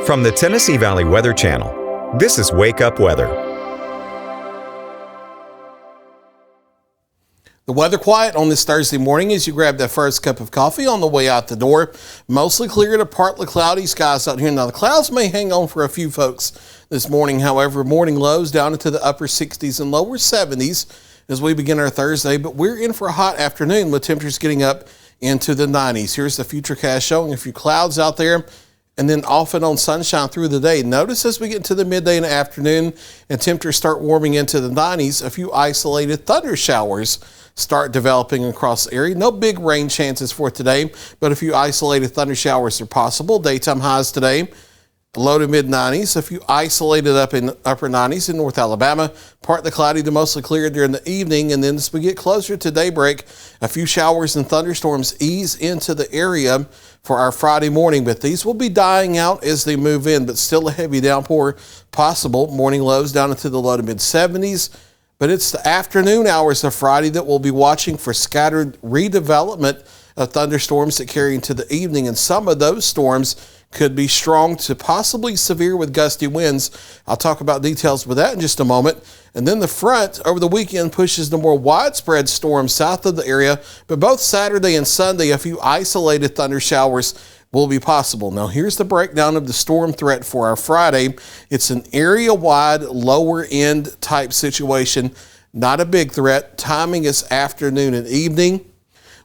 From the Tennessee Valley Weather Channel, this is Wake Up Weather. The weather quiet on this Thursday morning as you grab that first cup of coffee on the way out the door. Mostly clear to partly cloudy skies out here. Now, the clouds may hang on for a few folks this morning. However, morning lows down into the upper 60s and lower 70s as we begin our Thursday. But we're in for a hot afternoon with temperatures getting up into the 90s. Here's the Futurecast showing a few clouds out there, and then off and on sunshine through the day. Notice as we get into the midday and afternoon and temperatures start warming into the 90s, a few isolated thunder showers start developing across the area. No big rain chances for today, but a few isolated thunder showers are possible. Daytime highs today, low to mid 90s, a few isolated up in upper 90s in North Alabama, partly cloudy to mostly clear during the evening. And then as we get closer to daybreak, a few showers and thunderstorms ease into the area for our Friday morning, but these will be dying out as they move in, but still a heavy downpour possible. Morning lows down into the low to mid 70s, but it's the afternoon hours of Friday that we'll be watching for scattered redevelopment of thunderstorms that carry into the evening, and some of those storms could be strong to possibly severe with gusty winds. I'll talk about details with that in just a moment. And then the front over the weekend pushes the more widespread storms south of the area, but both Saturday and Sunday, a few isolated thunder showers will be possible. Now, here's the breakdown of the storm threat for our Friday. It's an area-wide, lower-end type situation, not a big threat. Timing is afternoon and evening.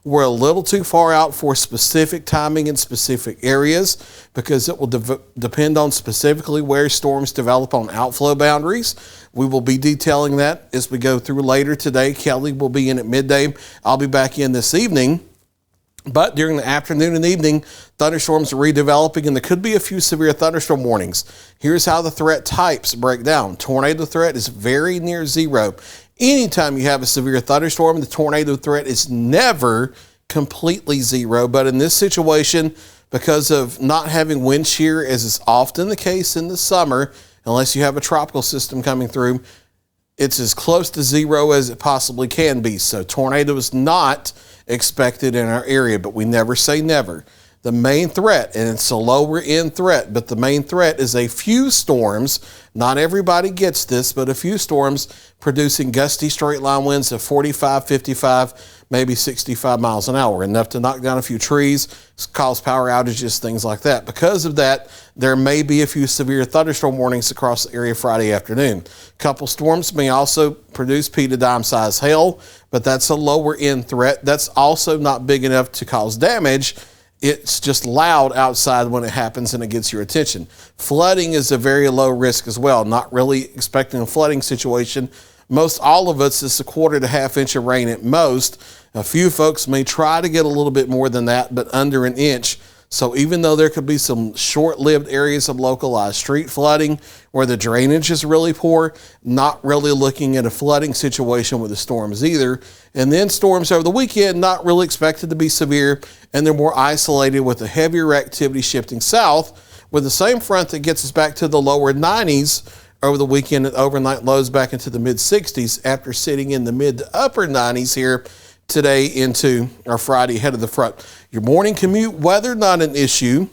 We're a little too far out for specific timing in specific areas because it will depend on specifically where storms develop on outflow boundaries. We will be detailing that as we go through later today. Kelly will be in at midday. I'll be back in this evening. But during the afternoon and evening, thunderstorms are redeveloping, and there could be a few severe thunderstorm warnings. Here's how the threat types break down. Tornado threat is very near zero. Anytime you have a severe thunderstorm, the tornado threat is never completely zero. But in this situation, because of not having wind shear, as is often the case in the summer, unless you have a tropical system coming through, it's as close to zero as it possibly can be. So tornado is not expected in our area, but we never say never. The main threat, and it's a lower end threat, but the main threat is a few storms. Not everybody gets this, but a few storms producing gusty straight line winds of 45, 55, maybe 65 miles an hour, enough to knock down a few trees, cause power outages, things like that. Because of that, there may be a few severe thunderstorm warnings across the area Friday afternoon. A couple storms may also produce pea to dime size hail, but that's a lower end threat. That's also not big enough to cause damage. It's just loud outside when it happens and it gets your attention. Flooding is a very low risk as well. Not really expecting a flooding situation. Most all of us is a quarter to half inch of rain at most. A few folks may try to get a little bit more than that, but under an inch. So even though there could be some short-lived areas of localized street flooding where the drainage is really poor, not really looking at a flooding situation with the storms either. And then storms over the weekend, not really expected to be severe, and they're more isolated with the heavier activity shifting south with the same front that gets us back to the lower 90s over the weekend and overnight lows back into the mid 60s after sitting in the mid to upper 90s here today into our Friday ahead of the front. Your morning commute weather, not an issue.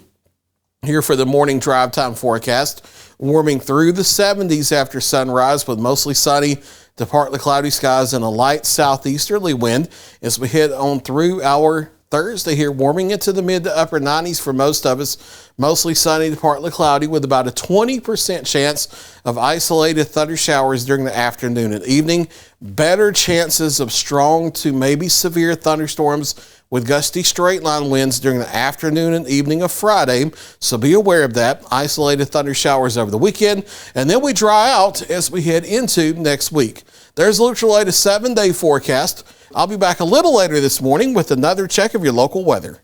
Here for the morning drive time forecast. Warming through the 70s after sunrise with mostly sunny to partly cloudy skies and a light southeasterly wind as we head on through our Thursday here, warming into the mid to upper 90s for most of us. Mostly sunny to partly cloudy with about a 20% chance of isolated thunder showers during the afternoon and evening. Better chances of strong to maybe severe thunderstorms with gusty straight line winds during the afternoon and evening of Friday. So be aware of that. Isolated thunder showers over the weekend. And then we dry out as we head into next week. There's a look at your latest 7-day forecast. I'll be back a little later this morning with another check of your local weather.